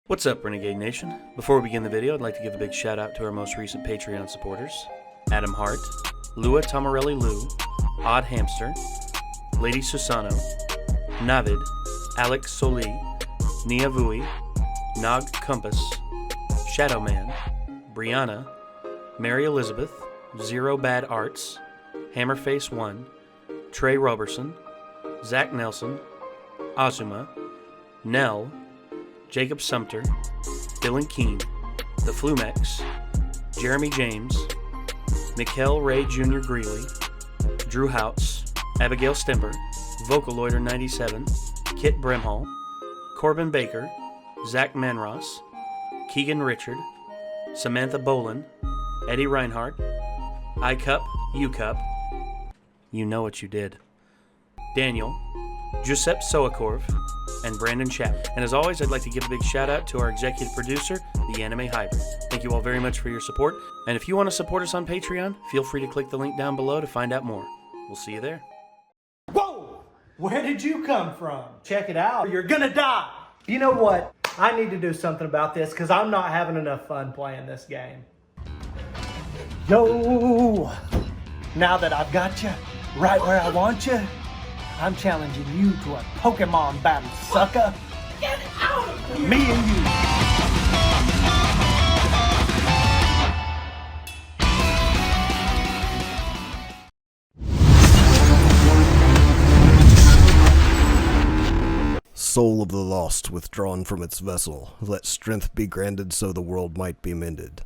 What's up, Renegade Nation? Before we begin the video, I'd like to give a big shout out to our most recent Patreon supporters: Adam Hart, Lua Tomarelli Lou, Odd Hamster, Lady Susano, Navid, Alex Soli, Nia Vui, Nog Compass, Shadowman, Brianna, Mary Elizabeth, Zero Bad Arts, Hammerface1, Trey Roberson, Zach Nelson, Azuma, Nell, Jacob Sumter, Dylan Keene, The Flumex, Jeremy James, Mikkel Ray Jr. Greeley, Drew Houts, Abigail Stemper, Vocaloider 97, Kit Brimhall, Corbin Baker, Zach Manross, Keegan Richard, Samantha Bolin, Eddie Reinhardt, iCup, UCup, You Know What You Did, Daniel, Giuseppe Soakorv, and Brandon Chapman. And as always, I'd like to give a big shout out to our executive producer, the Anime Hybrid. Thank you all very much for your support. And if you want to support us on Patreon, feel free to click the link down below to find out more. We'll see you there. Whoa! Where did you come from? Check it out, or you're gonna die! You know what? I need to do something about this because I'm not having enough fun playing this game. Yo! Now that I've got you right where I want you, I'm challenging you to a Pokemon battle, sucker! Get out of here! Me and you! Soul of the lost withdrawn from its vessel, let strength be granted so the world might be mended.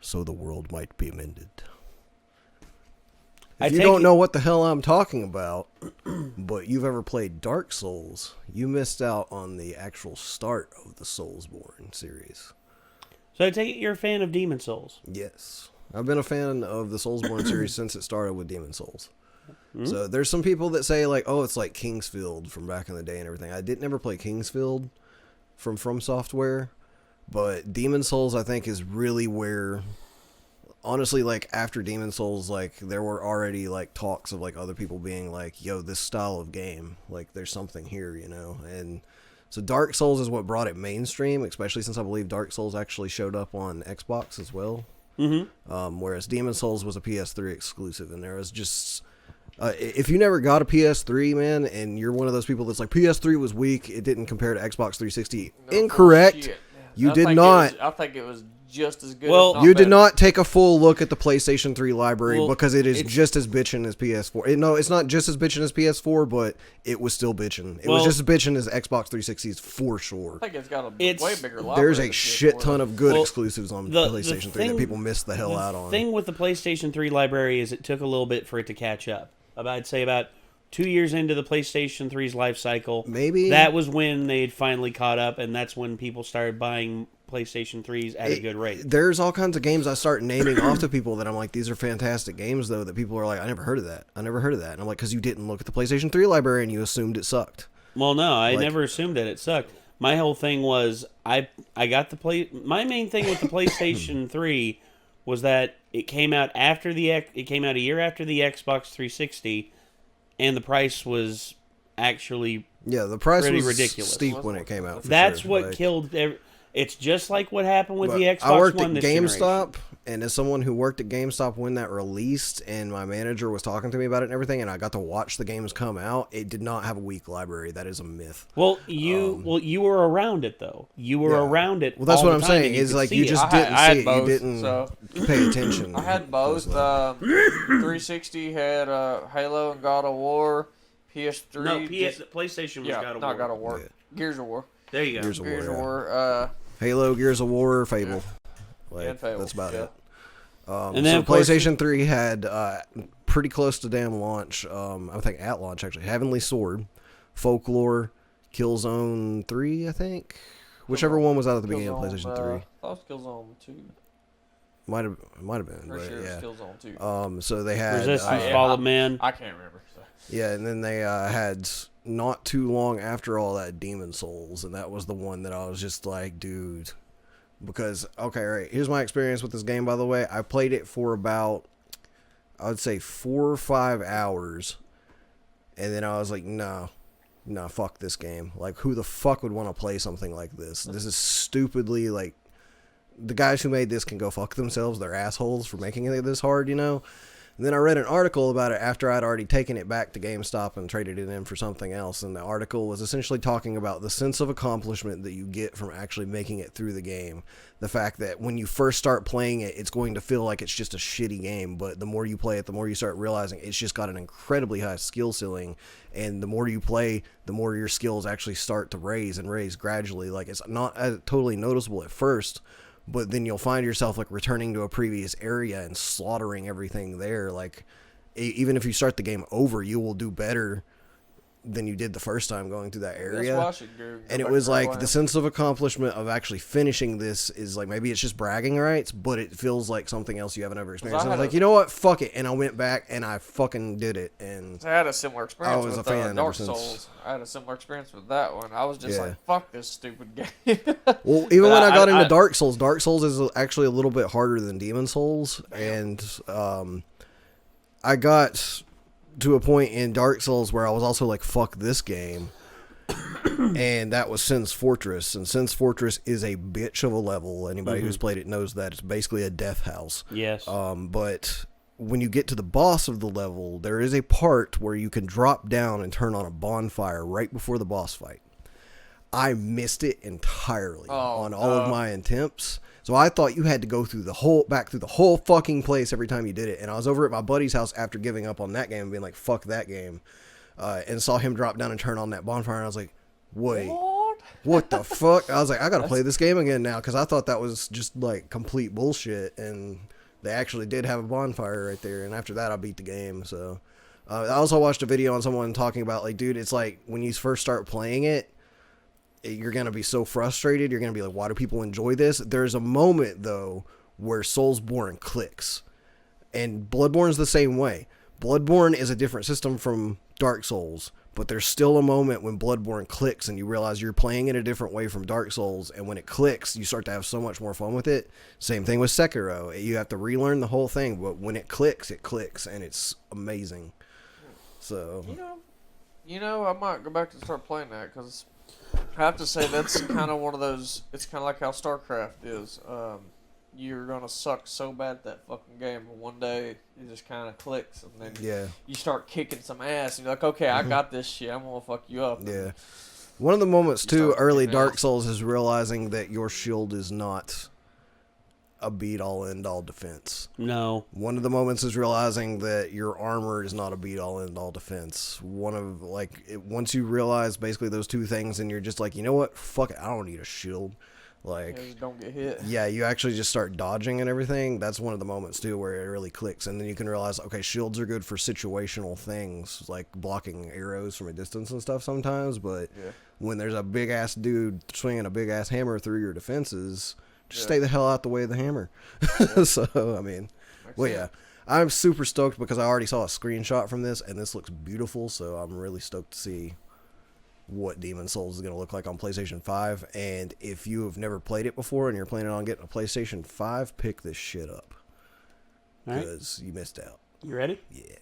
So the world might be mended. If you don't know what the hell I'm talking about, but you've ever played Dark Souls, you missed out on the actual start of the Soulsborne series. So I take it you're a fan of Demon Souls? Yes. I've been a fan of the Soulsborne series since it started with Demon Souls. Mm-hmm. So there's some people that say, like, oh, it's like Kingsfield from back in the day and everything. I didn't ever play Kingsfield from Software, but Demon Souls, I think, is really where... Honestly, like, after Demon Souls, like, there were already, like, talks of, like, other people being like, yo, this style of game, like, there's something here, you know? And so Dark Souls is what brought it mainstream, especially since I believe Dark Souls actually showed up on Xbox as well. Mm-hmm. Whereas Demon Souls was a PS3 exclusive, and there was just... if you never got a PS3, man, and you're one of those people that's like, PS3 was weak, it didn't compare to Xbox 360. No, incorrect. You did not. I think it was just as good. Well, you did not take a full look at the PlayStation 3 library because it is just as bitchin' as PS4. No, it's not just as bitchin' as PS4, but it was still bitchin'. It was just as bitchin' as Xbox 360s for sure. I think it's got a way bigger library. There's a shit ton of good exclusives on PlayStation 3 that people missed the hell out on. The thing with the PlayStation 3 library is it took a little bit for it to catch up. I'd say about 2 years into the PlayStation 3's life cycle, maybe that was when they'd finally caught up, and that's when people started buying PlayStation 3s at a good rate. There's all kinds of games I start naming off to people that I'm like, these are fantastic games, though, that people are like, I never heard of that. And I'm like, because you didn't look at the PlayStation 3 library and you assumed it sucked. Well, no, I never assumed that it sucked. My whole thing was, I got my main thing with the PlayStation 3 was that it came out a year after the Xbox 360, and the price was actually the price was ridiculous. Steep when it came out. That's what killed. It's just like what happened with the Xbox One. I worked at this GameStop, generation. And as someone who worked at GameStop when that released, and my manager was talking to me about it and everything, and I got to watch the games come out, it did not have a weak library. That is a myth. Well, you were around it though. You were around it. Well, that's all what the I'm time, saying. Is like you just I didn't had see it. Both, you didn't pay attention. I had both. 360 had Halo and God of War. PS3. No, PlayStation was God of War. Not God of War. Yeah. Gears of War. There you go. Gears of War. Halo, Gears of War, Fable. And Fable. That's about it. And then so PlayStation 3 had pretty close to damn launch. I think at launch actually, Heavenly Sword, Folklore, Killzone 3, I think. Whichever one was out at the beginning of PlayStation 3. I thought it was Killzone 2. Might have been. For sure, yeah. Killzone 2. So they had Resistance, Fall of Man. I can't remember. So. Yeah, and then they had not too long after all that Demon Souls, and that was the one that I was just like, dude. Because, okay, all right, here's my experience with this game, by the way. I played it for about, I would say 4 or 5 hours, and then I was like, no, nah, fuck this game. Like, who the fuck would want to play something like this? This is stupidly, like, the guys who made this can go fuck themselves. They're assholes for making it this hard, you know? And then I read an article about it after I'd already taken it back to GameStop and traded it in for something else. And the article was essentially talking about the sense of accomplishment that you get from actually making it through the game. The fact that when you first start playing it, it's going to feel like it's just a shitty game. But the more you play it, the more you start realizing it's just got an incredibly high skill ceiling. And the more you play, the more your skills actually start to raise and raise gradually. Like, it's not totally noticeable at first, but then you'll find yourself like returning to a previous area and slaughtering everything there. Like, even if you start the game over, you will do better than you did the first time going through that area. That's why I should go And it was like the sense of accomplishment of actually finishing this is like, maybe it's just bragging rights, but it feels like something else you haven't ever experienced. And I was like, you know what? Fuck it. And I went back and I fucking did it. And I had a similar experience I was with a fan Dark ever since. Souls. I had a similar experience with that one. I was just Yeah. like, fuck this stupid game. Well, even But when I got into Dark Souls is actually a little bit harder than Demon Souls. And I got to a point in Dark Souls where I was also like, fuck this game. And that was Sin's Fortress. And Sin's Fortress is a bitch of a level. Anybody who's played it knows that. It's basically a death house. Yes. But when you get to the boss of the level, there is a part where you can drop down and turn on a bonfire right before the boss fight. I missed it entirely on all of my attempts. So I thought you had to go through the whole fucking place every time you did it. And I was over at my buddy's house after giving up on that game and being like, fuck that game. And saw him drop down and turn on that bonfire. And I was like, wait, what the fuck? I was like, I got to play this game again now. Cause I thought that was just like complete bullshit. And they actually did have a bonfire right there. And after that, I beat the game. So I also watched a video on someone talking about like, dude, it's like when you first start playing it, you're going to be so frustrated. You're going to be like, why do people enjoy this? There's a moment, though, where Soulsborne clicks. And Bloodborne's the same way. Bloodborne is a different system from Dark Souls, but there's still a moment when Bloodborne clicks and you realize you're playing it a different way from Dark Souls. And when it clicks, you start to have so much more fun with it. Same thing with Sekiro. You have to relearn the whole thing, but when it clicks, and it's amazing. So, You know, I might go back and start playing that because I have to say that's kind of one of those. It's kind of like how StarCraft is. You're gonna suck so bad at that fucking game, but one day it just kind of clicks, and then you start kicking some ass, and you're like, okay, I got this shit. I'm gonna fuck you up. Yeah. One of the moments too, early Dark Souls, is realizing that your shield is not a be-all end-all defense. No. One of the moments is realizing that your armor is not a be-all end-all defense. Once you realize basically those two things, and you're just like, you know what? Fuck it, I don't need a shield. Like, just don't get hit. Yeah, you actually just start dodging and everything. That's one of the moments too where it really clicks, and then you can realize, okay, shields are good for situational things like blocking arrows from a distance and stuff sometimes. But when there's a big ass dude swinging a big ass hammer through your defenses, just stay the hell out the way of the hammer. So I mean, I'm super stoked because I already saw a screenshot from this, and this looks beautiful. So I'm really stoked to see what Demon Souls is going to look like on PlayStation 5. And if you have never played it before and you're planning on getting a PlayStation 5, pick this shit up. Because you missed out. You ready? Yeah.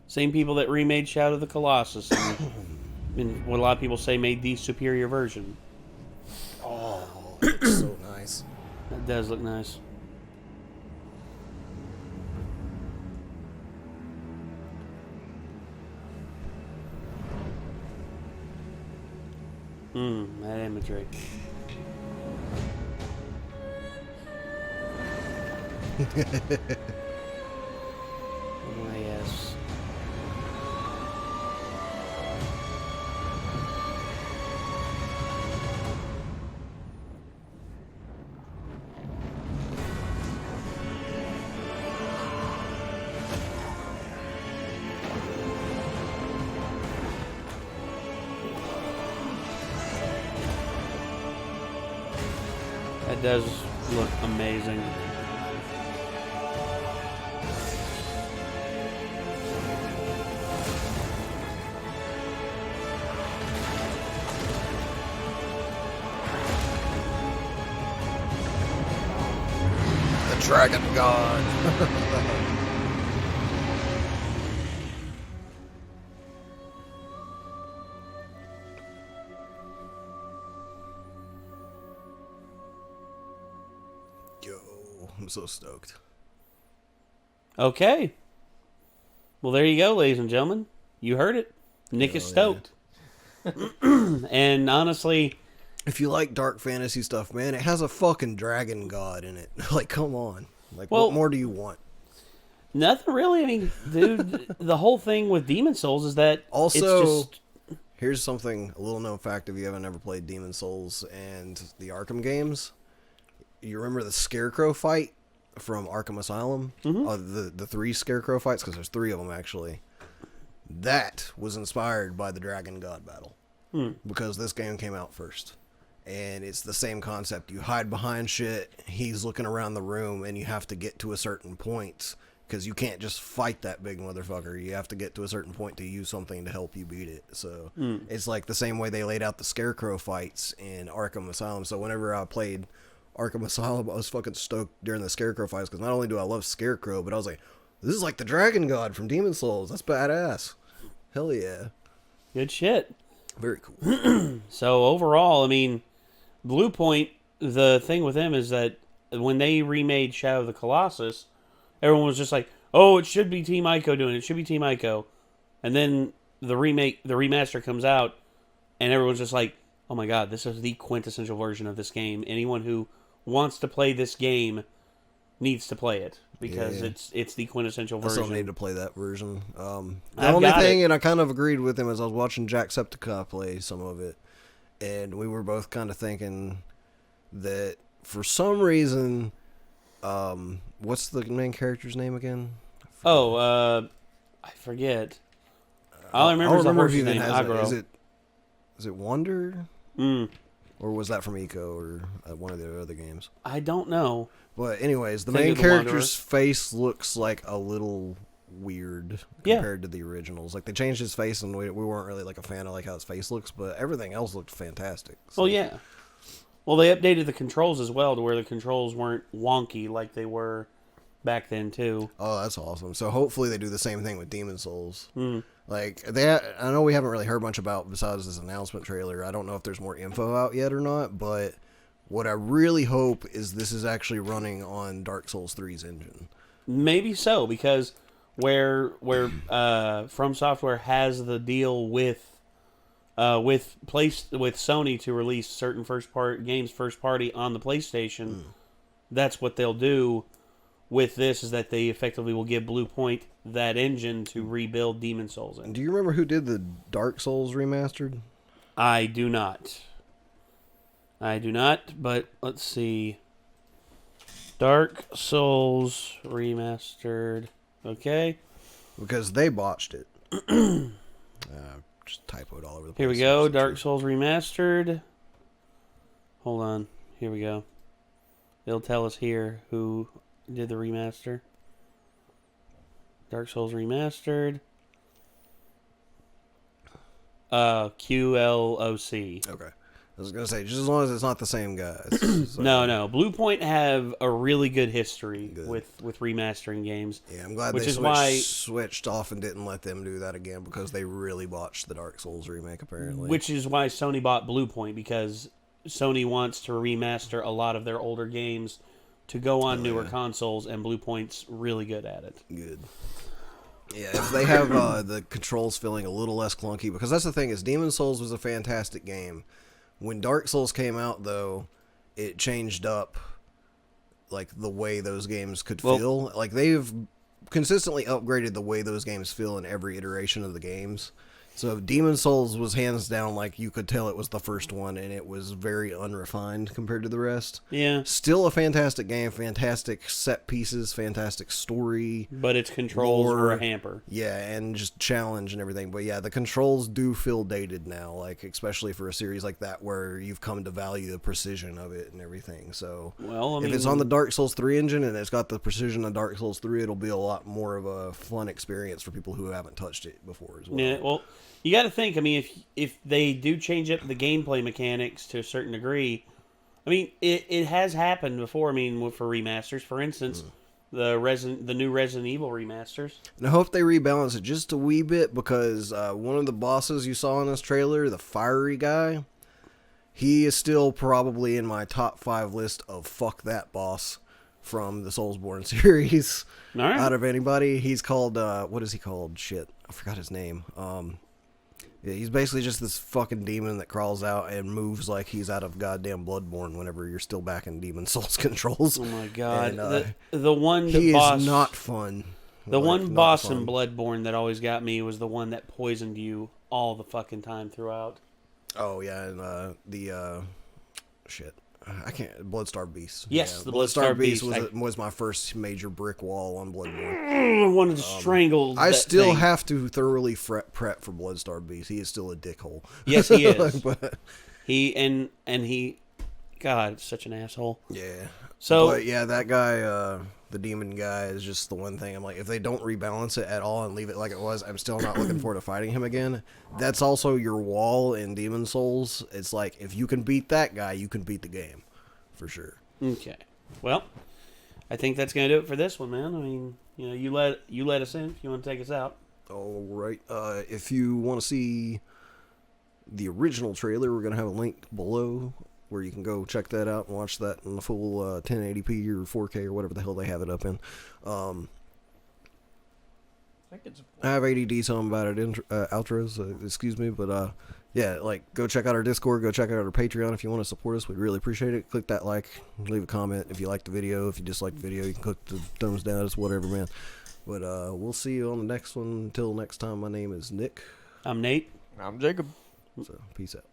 Same people that remade Shadow of the Colossus and what a lot of people say made the superior version. Oh, it's so nice. That does look nice. That imagery. Oh, yes. That does look amazing. Dragon God. Yo, I'm so stoked. Okay. Well, there you go, ladies and gentlemen. You heard it. Nick is stoked. And honestly, if you like dark fantasy stuff, man, it has a fucking dragon god in it. Like, come on. Like, what more do you want? nothing really. I mean, dude, the whole thing with Demon Souls is that Also, it's just... here's something, a little known fact if you haven't ever played Demon Souls and the Arkham games. You remember the Scarecrow fight from Arkham Asylum? Mm-hmm. The three Scarecrow fights, because there's three of them, actually. That was inspired by the Dragon God battle. Because this game came out first. And it's the same concept. You hide behind shit, he's looking around the room, and you have to get to a certain point. Because you can't just fight that big motherfucker. You have to get to a certain point to use something to help you beat it. So it's like the same way they laid out the Scarecrow fights in Arkham Asylum. So whenever I played Arkham Asylum, I was fucking stoked during the Scarecrow fights. Because not only do I love Scarecrow, but I was like, this is like the Dragon God from Demon Souls. That's badass. Hell yeah. Good shit. Very cool. So overall, I mean, Blue Point, the thing with them is that when they remade Shadow of the Colossus, everyone was just like, oh, it should be Team Ico doing it. It should be Team Ico. And then the remaster comes out, and everyone's just like, oh my god, this is the quintessential version of this game. Anyone who wants to play this game needs to play it. Because it's the quintessential version. I still need to play that version. The only thing, and I kind of agreed with him, as I was watching Jacksepticeye play some of it, and we were both kind of thinking that for some reason, what's the main character's name again? I forget. All I remember is the horse's name, Agro. Is it Wonder? Or was that from Eco or one of the other games? I don't know. But anyways, the main character's face looks like a little weird compared to the originals. Like, they changed his face, and we weren't really like a fan of like how his face looks, but everything else looked fantastic. So. Well, yeah. Well, they updated the controls as well to where the controls weren't wonky like they were back then too. Oh, that's awesome. So hopefully they do the same thing with Demon Souls. Like, I know we haven't really heard much about besides this announcement trailer. I don't know if there's more info out yet or not, but what I really hope is this is actually running on Dark Souls 3's engine. Maybe so, because where From Software has the deal with Sony to release certain games first party on the PlayStation, that's what they'll do with this, is that they effectively will give Blue Point that engine to rebuild Demon Souls in. Do you remember who did the Dark Souls remastered? I do not, but let's see. Dark Souls remastered. Okay. Because they botched it. Just typoed all over the place. Here we go. Dark Souls remastered. Hold on. Here we go. They'll tell us here who did the remaster. Dark Souls remastered. QLOC. Okay. I was going to say, just as long as it's not the same guys. So. No. Blue Point have a really good history with remastering games. Yeah, I'm glad switched off and didn't let them do that again, because they really botched the Dark Souls remake, apparently. Which is why Sony bought Blue Point, because Sony wants to remaster a lot of their older games to go on newer consoles, and Blue Point's really good at it. Good. Yeah, if they have the controls feeling a little less clunky, because that's the thing, is Demon Souls was a fantastic game. When Dark Souls came out, though, it changed up like the way those games could feel. Like, they've consistently upgraded the way those games feel in every iteration of the games. So Demon Souls was hands down, like, you could tell it was the first one, and it was very unrefined compared to the rest. Yeah. Still a fantastic game, fantastic set pieces, fantastic story. But its controls were a hamper. Yeah, and just challenge and everything. But yeah, the controls do feel dated now, like, especially for a series like that where you've come to value the precision of it and everything. So if it's on the Dark Souls 3 engine and it's got the precision of Dark Souls 3, it'll be a lot more of a fun experience for people who haven't touched it before as well. Yeah, well, you got to think, I mean, if they do change up the gameplay mechanics to a certain degree, I mean, it has happened before. I mean, for remasters, for instance, the new Resident Evil remasters. And I hope they rebalance it just a wee bit because one of the bosses you saw in this trailer, the fiery guy, he is still probably in my top 5 list of fuck that boss from the Soulsborne series. All right. Out of anybody, he's called what is he called? Shit, I forgot his name. Yeah, he's basically just this fucking demon that crawls out and moves like he's out of goddamn Bloodborne whenever you're still back in Demon Souls controls. Oh my god. And, the one he boss, is not fun. The Like, one not boss fun. in Bloodborne that always got me was the one that poisoned you all the fucking time throughout. Oh yeah, and the shit. I can't. Bloodstar Beast. Yes, yeah, the Bloodstar Beast. Was my first major brick wall on Bloodborne. I wanted to strangle. I that still thing. have to thoroughly prep for Bloodstar Beast. He is still a dickhole. Yes, he is. But, He and he, God, such an asshole. yeah. So But yeah, that guy, the demon guy, is just the one thing. I'm like, if they don't rebalance it at all and leave it like it was, I'm still not looking forward to fighting him again. That's also your wall in Demon Souls. It's like, if you can beat that guy, you can beat the game. For sure. okay, well, I think that's gonna do it for this one, man. I mean, you know, you let us in if you want to take us out. All right. If you want to see the original trailer, we're going to have a link below where you can go check that out and watch that in the full 1080p or 4K or whatever the hell they have it up in. I think it's. I have ADD talking about it in outros, excuse me, but yeah, like, go check out our Discord, go check out our Patreon if you want to support us. We'd really appreciate it. Click that like, leave a comment if you like the video. If you dislike the video, you can click the thumbs down. It's whatever, man. But we'll see you on the next one. Until next time, my name is Nick. I'm Nate. I'm Jacob. So, peace out.